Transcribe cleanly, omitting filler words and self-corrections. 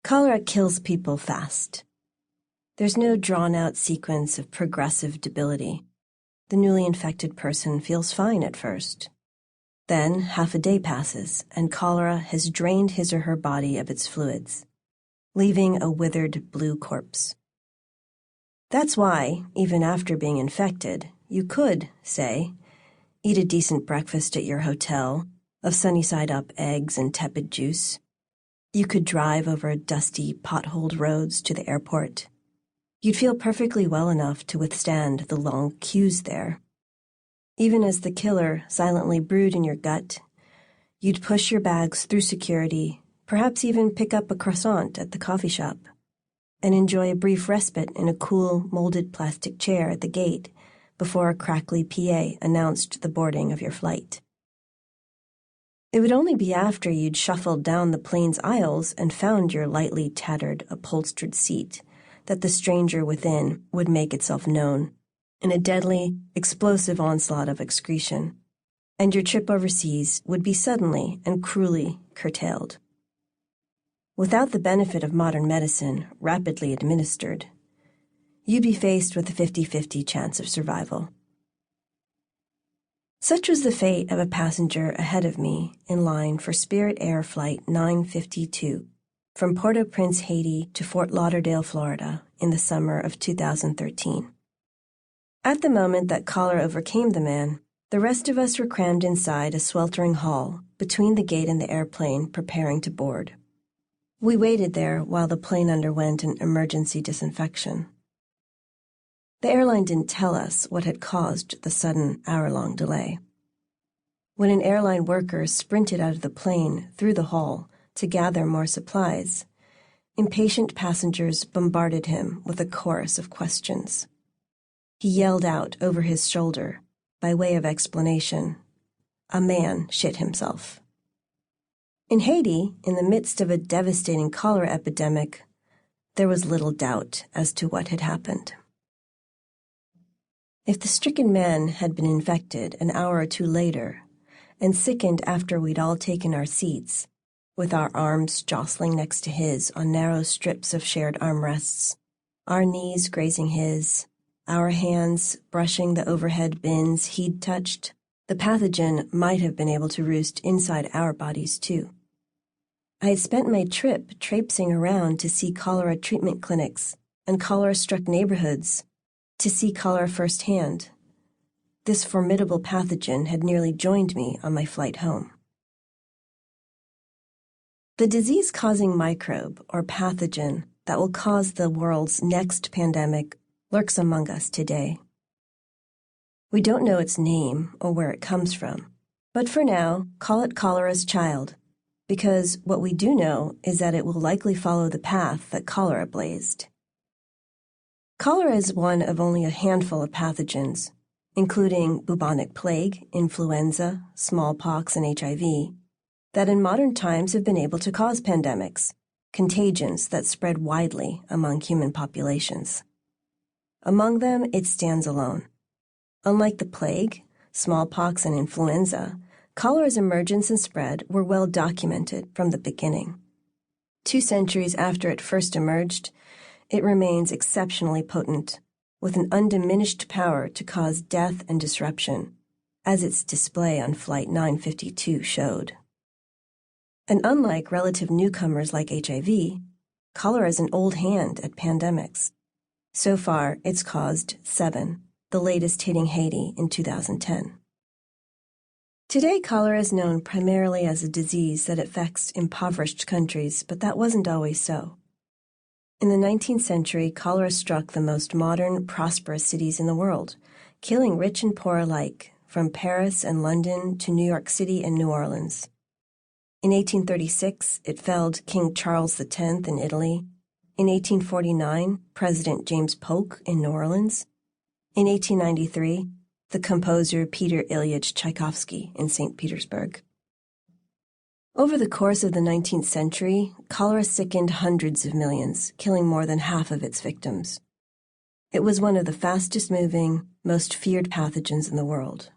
Cholera kills people fast. There's no drawn-out sequence of progressive debility. The newly infected person feels fine at first. Then half a day passes, and cholera has drained his or her body of its fluids, leaving a withered blue corpse. That's why, even after being infected, you could, say, eat a decent breakfast at your hotel of sunny-side-up eggs and tepid juice. You could drive over dusty, potholed roads to the airport. You'd feel perfectly well enough to withstand the long queues there. Even as the killer silently brewed in your gut, you'd push your bags through security, perhaps even pick up a croissant at the coffee shop, and enjoy a brief respite in a cool, molded plastic chair at the gate before a crackly PA announced the boarding of your flight. It would only be after you'd shuffled down the plane's aisles and found your lightly tattered, upholstered seat that the stranger within would make itself known in a deadly, explosive onslaught of excretion, and your trip overseas would be suddenly and cruelly curtailed. Without the benefit of modern medicine rapidly administered, you'd be faced with a 50-50 chance of survival. Such was the fate of a passenger ahead of me in line for Spirit Air Flight 952 from Port-au-Prince, Haiti to Fort Lauderdale, Florida in the summer of 2013. At the moment that cholera overcame the man, the rest of us were crammed inside a sweltering hall between the gate and the airplane preparing to board. We waited there while the plane underwent an emergency disinfection. The airline didn't tell us what had caused the sudden hour-long delay. When an airline worker sprinted out of the plane through the hall to gather more supplies, impatient passengers bombarded him with a chorus of questions. He yelled out over his shoulder, by way of explanation, "A man shit himself." In Haiti, in the midst of a devastating cholera epidemic, there was little doubt as to what had happened. If the stricken man had been infected an hour or two later and sickened after we'd all taken our seats, with our arms jostling next to his on narrow strips of shared armrests, our knees grazing his, our hands brushing the overhead bins he'd touched, the pathogen might have been able to roost inside our bodies too. I had spent my trip traipsing around to see cholera treatment clinics and cholera-struck neighborhoods, to see cholera firsthand. This formidable pathogen had nearly joined me on my flight home. The disease-causing microbe or pathogen that will cause the world's next pandemic lurks among us today. We don't know its name or where it comes from, but for now, call it cholera's child, because what we do know is that it will likely follow the path that cholera blazed. Cholera is one of only a handful of pathogens, including bubonic plague, influenza, smallpox, and HIV, that in modern times have been able to cause pandemics, contagions that spread widely among human populations. Among them, it stands alone. Unlike the plague, smallpox, and influenza, cholera's emergence and spread were well documented from the beginning. 2 centuries after it first emerged, it remains exceptionally potent, with an undiminished power to cause death and disruption, as its display on Flight 952 showed. And unlike relative newcomers like HIV, cholera is an old hand at pandemics. So far, it's caused 7, the latest hitting Haiti in 2010. Today, cholera is known primarily as a disease that affects impoverished countries, but that wasn't always so. In the 19th century, cholera struck the most modern, prosperous cities in the world, killing rich and poor alike, from Paris and London to New York City and New Orleans. In 1836, it felled King Charles X in Italy. In 1849, President James Polk in New Orleans. In 1893, the composer Peter Ilyich Tchaikovsky in St. Petersburg. Over the course of the 19th century, cholera sickened hundreds of millions, killing more than half of its victims. It was one of the fastest-moving, most feared pathogens in the world.